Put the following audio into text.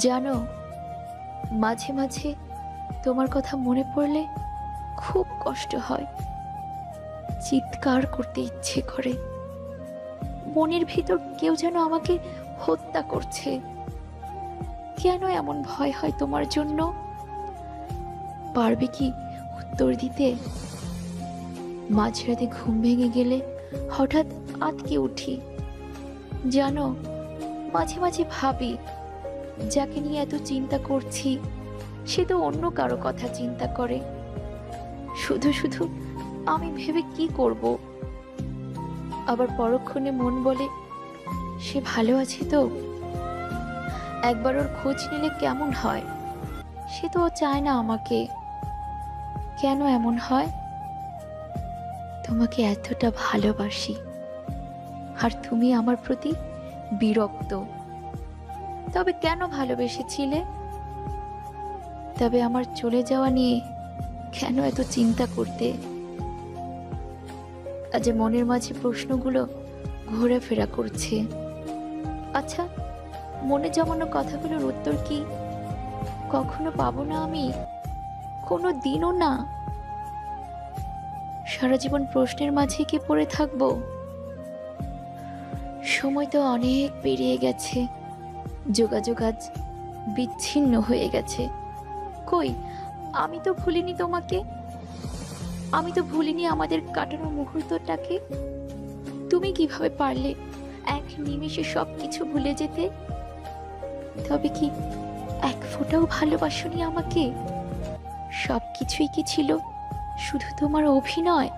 জানো, মাঝে মাঝে তোমার কথা মনে পড়লে খুব কষ্ট হয়, চিৎকার করতে ইচ্ছে করে। মনের ভিতর কেউ যেন আমাকে হত্যা করছে। কেন এমন ভয় হয় তোমার জন্য? পারবে কি উত্তর দিতে? মাঝরাতে ঘুম ভেঙে গেলে হঠাৎ আঁতকে উঠি। জানো, মাঝে মাঝে ভাবি, যাকে নিয়ে এত চিন্তা করছি সে তো অন্য কারো কথা চিন্তা করে। শুধু শুধু আমি ভেবে কি করব? আবার পরক্ষণে মন বলে, সে ভালো আছে তো? একবার ওর খোঁজ নিলে কেমন হয়? সে তো ও চায় না আমাকে। কেন এমন হয়? তোমাকে এতটা ভালোবাসি, আর তুমি আমার প্রতি বিরক্ত। তবে কেন ভালোবেসেছিলে? তবে আমার চলে যাওয়া নিয়ে কেন এত চিন্তা করতে? আজ মনের মাঝে প্রশ্নগুলো ঘোরাফেরা করছে। আচ্ছা, মনে জমানো কথাগুলোর উত্তর কি কখনো পাবো না আমি? কোনো দিনও না? সারা জীবন প্রশ্নের মাঝে কি পড়ে থাকবো? সময় তো অনেক পেরিয়ে গেছে, যোগাযোগ আজ বিচ্ছিন্ন হয়ে গেছে। কই, আমি তো ভুলিনি তোমাকে। আমি তো ভুলিনি আমাদের কাটানো মুহূর্তটাকে। তুমি কিভাবে পারলে এক নিমিষে সবকিছু ভুলে যেতে? তবে কি এক ফোঁটাও ভালোবাসনি আমাকে? সবকিছুই কি ছিল শুধু তোমার অভিনয়?